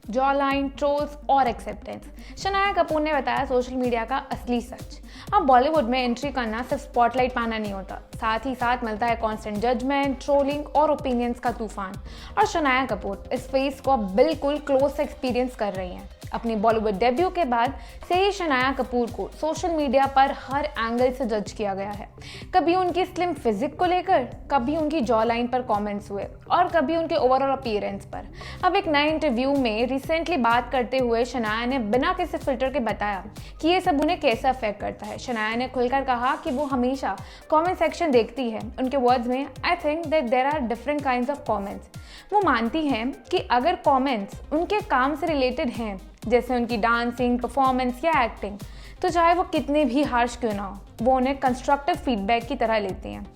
Jaw line, trolls और acceptance. Shanaya Kapoor ने बताया सोशल मीडिया का असली सच। अब बॉलीवुड में एंट्री करना सिर्फ स्पॉटलाइट पाना नहीं होता, साथ ही साथ मिलता है कांस्टेंट जजमेंट, ट्रोलिंग और ओपिनियंस का तूफान। और शनाया कपूर इस फेज को अब बिल्कुल क्लोज से एक्सपीरियंस कर रही हैं। अपनी बॉलीवुड डेब्यू के बाद से ही शनाया कपूर को सोशल मीडिया पर हर एंगल से जज किया गया है। कभी उनकी स्लिम फिजिक को लेकर, कभी उनकी जॉ लाइन पर कमेंट्स हुए और कभी उनके ओवरऑल अपीयरेंस पर। अब एक नए इंटरव्यू में रिसेंटली बात करते हुए शनाया ने बिना किसी फिल्टर के बताया कि ये सब उन्हें कैसे अफेक्ट करता है। शनाया ने खुलकर कहा कि वो हमेशा कमेंट सेक्शन देखती है। उनके वर्ड्स में, I think that there are different kinds of comments. वो मानती हैं कि अगर कमेंट्स उनके काम से रिलेटेड हैं, जैसे उनकी डांसिंग, परफॉर्मेंस या एक्टिंग, तो चाहे वो कितने भी हार्श क्यों ना हो, वो उन्हें कंस्ट्रक्टिव फीडबैक की तरह लेती हैं।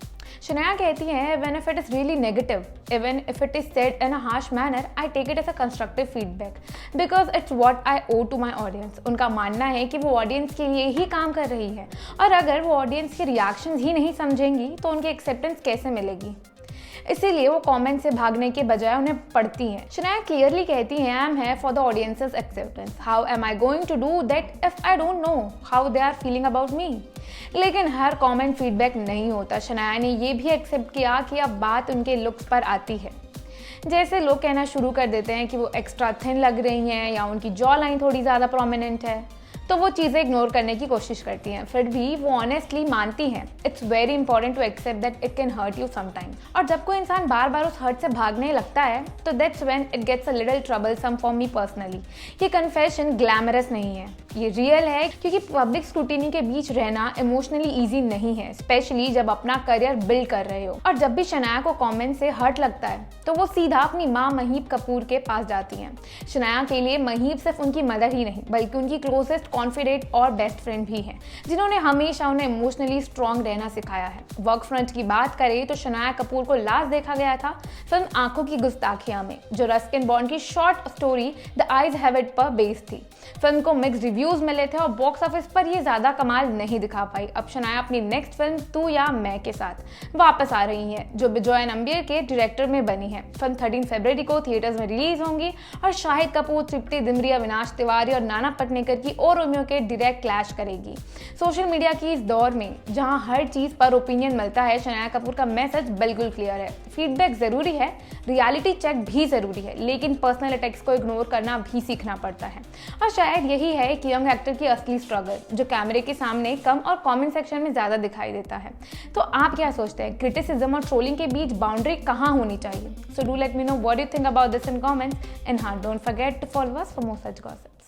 शनाया कहती हैं, "When if it is really negative, even if it is said in a harsh manner, I take it as a constructive feedback because it's what I owe to my audience." उनका मानना है कि वो ऑडियंस के लिए ही काम कर रही है और अगर वो ऑडियंस के रिएक्शंस ही नहीं समझेंगी तो उनकी एक्सेप्टेंस कैसे मिलेगी। इसीलिए वो कमेंट से भागने के बजाय उन्हें पढ़ती हैं। शनाया क्लियरली कहती हैं, "I am here for the audiences acceptance. How am I going to do that if I don't know how they are feeling about me?" लेकिन हर कमेंट फीडबैक नहीं होता। शनाया ने ये भी एक्सेप्ट किया कि अब बात उनके लुक्स पर आती है। जैसे लोग कहना शुरू कर देते हैं कि वो एक्स्ट्रा थिन लग रही हैं या उनकी जॉ लाइन थोड़ी ज़्यादा प्रोमिनेंट है, तो वो चीज़ें इग्नोर करने की कोशिश करती हैं। फिर भी वो ऑनेस्टली मानती हैं, it's very important to accept that it can hurt you sometime. और जब कोई इंसान बार बार उस हर्ट से भागने लगता है तो that's when it gets a little troublesome for me personally. ये कन्फेशन ग्लैमरस नहीं है, ये रियल है, क्योंकि पब्लिक स्क्रूटिनी के बीच रहना इमोशनली ईजी नहीं है, स्पेशली जब अपना करियर बिल्ड कर रहे हो। और जब भी शनाया को कमेंट से हर्ट लगता है तो वो सीधा अपनी माँ महीप कपूर के पास जाती हैं। शनाया के लिए महीप सिर्फ उनकी मदर ही नहीं बल्कि उनकी क्लोजेस्ट कॉन्फिडेंट और बेस्ट फ्रेंड भी है, जिन्होंने हमेशा उन्हें इमोशनली स्ट्रॉन्ग रहना सिखाया है। वर्क फ्रंट की बात करें तो शनाया कपूर को लास्ट देखा गया था फिल्म आंखों की गुस्ताखियां में, जो रस्किन बॉन्ड की short story the eyes have it पर बेस्ड थी। फिल्म को मिक्स्ड रिव्यूज मिले थे और बॉक्स ऑफिस पर ये ज्यादा कमाल नहीं दिखा पाई। अब शनाया अपनी नेक्स्ट फिल्म तू या मैं के साथ वापस आ रही है, जो बिजॉय नंबियर के डायरेक्टर में बनी है। फिल्म 13 फरवरी को थिएटर्स में रिलीज होंगी और शाहिद कपूर, तृप्ति डिमरी, अविनाश तिवारी और नाना पटनेकर की और रोमियो के डायरेक्ट क्लैश करेगी। सोशल मीडिया की इस दौर में जहां हर चीज पर ओपिनियन मिलता है, शनाया कपूर का मैसेज बिल्कुल क्लियर है। फीडबैक जरूरी है, रियलिटी चेक भी जरूरी है, लेकिन पर्सनल अटैक्स को इग्नोर करना भी सीखना पड़ता है। और शायद यही है कि यंग एक्टर की असली स्ट्रगल, जो कैमरे के सामने कम और कमेंट सेक्शन में ज्यादा दिखाई देता है। तो आप क्या सोचते हैं, क्रिटिसिज्म और ट्रोलिंग के बीच बाउंड्री कहाँ होनी चाहिए? So do let me know what you think about this in comments, and हाँ, don't forget to follow us for more such gossip.